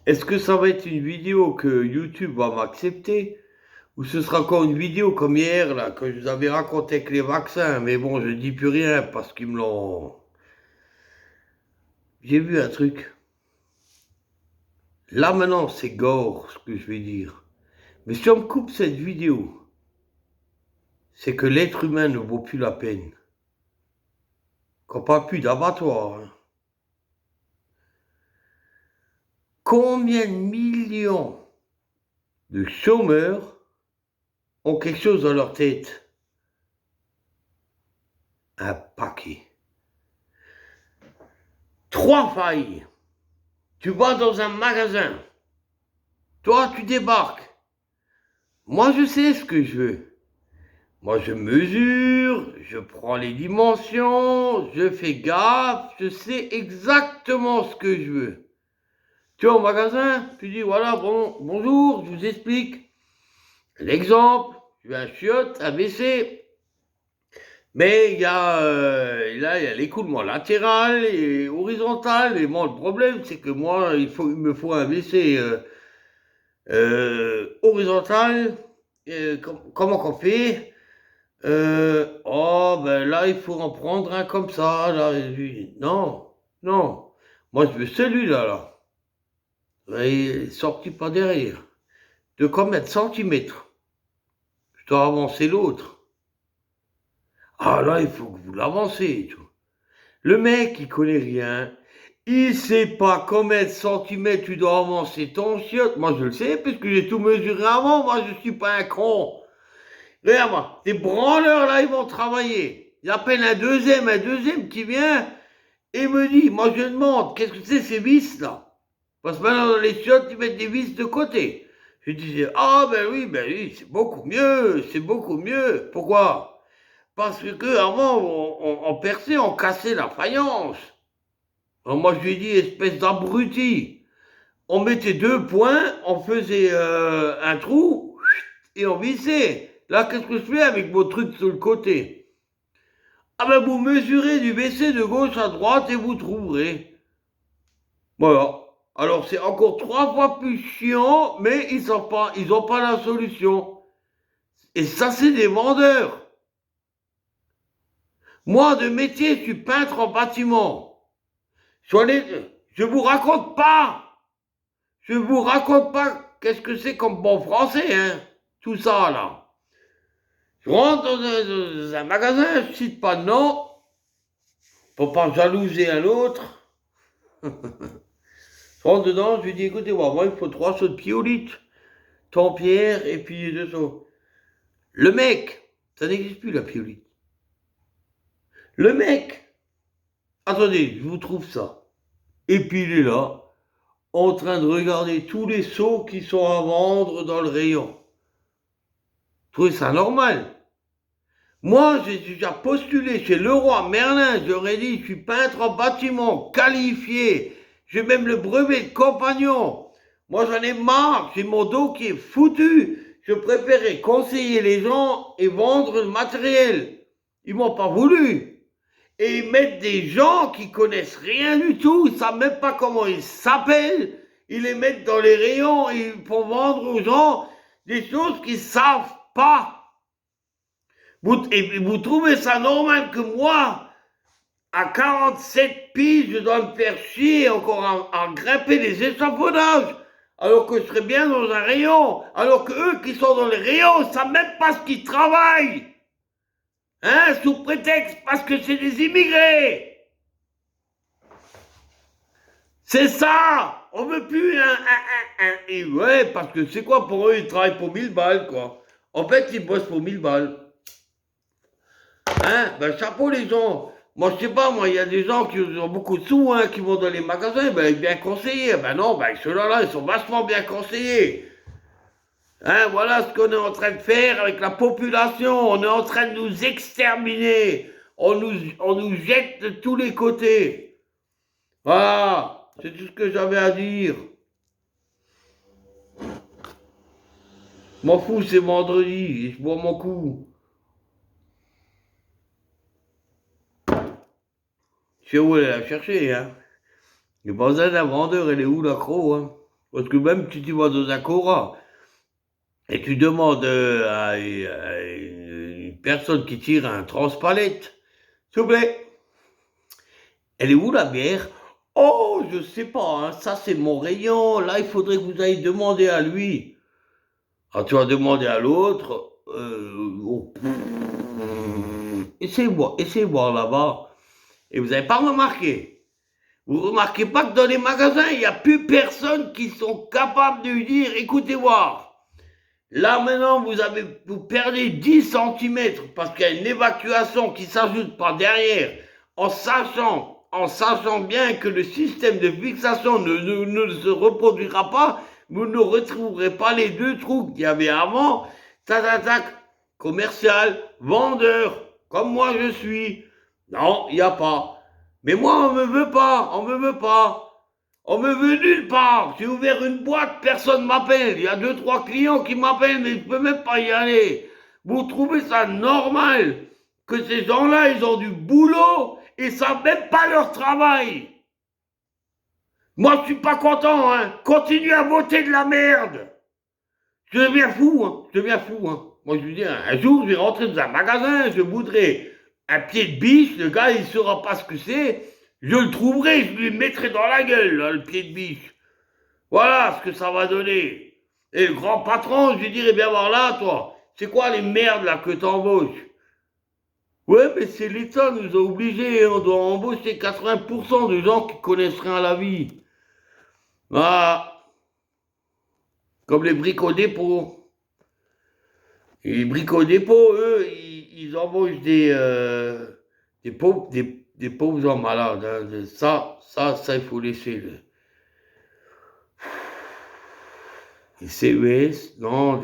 Est-ce que ça va être une vidéo que YouTube va m'accepter? Ou ce sera encore une vidéo comme hier, là, que je vous avais raconté avec les vaccins? Mais bon, je dis plus rien parce qu'ils me l'ont... J'ai vu un truc. Là, maintenant, c'est gore, ce que je vais dire. Mais si on me coupe cette vidéo, c'est que l'être humain ne vaut plus la peine. Qu'on parle plus d'abattoir, hein. Combien de millions de chômeurs ont quelque chose dans leur tête? Un paquet. 3 failles. Tu vas dans un magasin. Toi, tu débarques. Moi, je sais ce que je veux. Moi, je mesure, je prends les dimensions, je fais gaffe, je sais exactement ce que je veux. Tu vas au magasin, tu dis, voilà, bon, bonjour, je vous explique. L'exemple, tu veux un chiotte, un WC. Mais là, il y a l'écoulement latéral et horizontal. Et moi, le problème, c'est que moi, il me faut un WC horizontal. Comment qu'on fait? Oh, ben là, il faut en prendre un comme ça. Là. Non, non. Moi, je veux celui-là, là. Il est sorti pas derrière. De combien de centimètres? Je dois avancer l'autre. Ah, là, il faut que vous l'avancez. Le mec, il connaît rien. Il sait pas combien de centimètres tu dois avancer ton chiotte. Moi, je le sais, puisque j'ai tout mesuré avant. Moi, je suis pas un con. Regarde-moi, ces branleurs là, ils vont travailler. Il y a à peine un deuxième qui vient et me dit, moi je demande, qu'est-ce que c'est ces vis là? Parce que maintenant dans les chiottes, ils mettent des vis de côté. Je disais, ah ben oui, c'est beaucoup mieux, c'est beaucoup mieux. Pourquoi? Parce que avant, on perçait, on cassait la faïence. Alors moi je lui ai dit, espèce d'abruti. On mettait 2 points, on faisait un trou et on vissait. Là, qu'est-ce que je fais avec vos trucs sur le côté? Ah ben vous mesurez du WC de gauche à droite et vous trouverez. Voilà. Alors c'est encore 3 fois plus chiant, mais ils ont pas la solution. Et ça, c'est des vendeurs. Moi, de métier, je suis peintre en bâtiment. Je vous raconte pas. Je vous raconte pas qu'est-ce que c'est comme bon français, hein. Tout ça, là. Je rentre dans un magasin, je cite pas de nom, pour pas jalouser un autre. Je rentre dedans, je lui dis, écoutez, moi, il faut 3 sauts de piolite, pierre et puis 2 sauts. Le mec, ça n'existe plus la piolite. Le mec, attendez, je vous trouve ça. Et puis il est là, en train de regarder tous les seaux qui sont à vendre dans le rayon. Vous trouvez ça normal? Moi, j'ai déjà postulé chez Leroy Merlin, j'aurais dit, je suis peintre en bâtiment, qualifié, j'ai même le brevet de compagnon. Moi, j'en ai marre, j'ai mon dos qui est foutu. Je préférais conseiller les gens et vendre le matériel. Ils m'ont pas voulu. Et ils mettent des gens qui connaissent rien du tout, ils savent même pas comment ils s'appellent. Ils les mettent dans les rayons et ils font vendre aux gens des choses qu'ils savent pas. Vous trouvez ça normal que moi, à 47 piges, je dois me faire chier encore à grimper les échafaudages, alors que je serais bien dans un rayon, alors que eux qui sont dans les rayons ne savent même pas ce qu'ils travaillent. Hein, sous prétexte parce que c'est des immigrés. C'est ça. On veut plus et ouais, parce que c'est quoi pour eux, ils travaillent pour 1000 balles, quoi. En fait, ils bossent pour 1000 balles. Hein, ben chapeau les gens. Moi, je sais pas, moi, il y a des gens qui ont beaucoup de sous, hein, qui vont dans les magasins, ben, bien conseillés. Ben non, ben, ceux-là, ils sont vachement bien conseillés. Hein, voilà ce qu'on est en train de faire avec la population. On est en train de nous exterminer. On nous jette de tous les côtés. Voilà, c'est tout ce que j'avais à dire. M'en fous, c'est vendredi, je bois mon coup. Je sais où elle a cherché, hein. Il n'y a pas besoin d'un vendeur, elle est où la croc, hein. Parce que même si tu vas dans un Cora et tu demandes à une personne qui tire un transpalette, s'il vous plaît, elle est où la bière? Oh, je sais pas, hein, ça c'est mon rayon. Là, il faudrait que vous ayez demander à lui. Ah, tu vas demander à l'autre. Oh, essayez voir là-bas. Et vous n'avez pas remarqué. Vous remarquez pas que dans les magasins, il n'y a plus personne qui sont capables de lui dire, écoutez voir. Là maintenant, vous perdez 10 centimètres parce qu'il y a une évacuation qui s'ajoute par derrière, en sachant bien que le système de fixation ne se reproduira pas, vous ne retrouverez pas les deux trous qu'il y avait avant. Tac, tac, tac, commercial, vendeur, comme moi je suis. Non, il n'y a pas. Mais moi, on me veut pas, on me veut pas. On me veut nulle part. J'ai ouvert une boîte, personne m'appelle. Il y a 2, 3 clients qui m'appellent, mais je peux même pas y aller. Vous trouvez ça normal que ces gens-là, ils ont du boulot et savent même pas leur travail? Moi, je suis pas content, hein. Continuez à voter de la merde. Je deviens fou, hein. Je deviens fou, hein. Moi, je veux dire, un jour, je vais rentrer dans un magasin, je voudrais un pied de biche, le gars, il saura pas ce que c'est. Je le trouverai, je lui mettrai dans la gueule, là, le pied de biche. Voilà ce que ça va donner. Et le grand patron, je lui dirais, bien voir là, toi, c'est quoi les merdes là que t'embauches? Ouais, mais c'est l'État nous a obligés, on doit embaucher 80% de gens qui connaissent rien à la vie. Ah, comme les briques au dépôt. Et les briques au dépôt, eux, ils embauchent des pauvres gens malades, hein. Ça, il faut laisser. Les CES, non,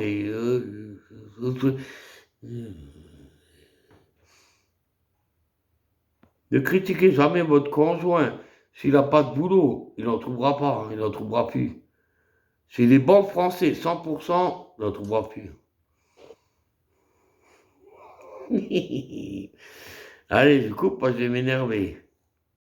ne critiquez jamais votre conjoint. S'il n'a pas de boulot, il n'en trouvera pas, hein, il n'en trouvera plus. C'est les bons Français, 100%, il n'en trouvera plus. Allez, je coupe, moi je vais m'énerver.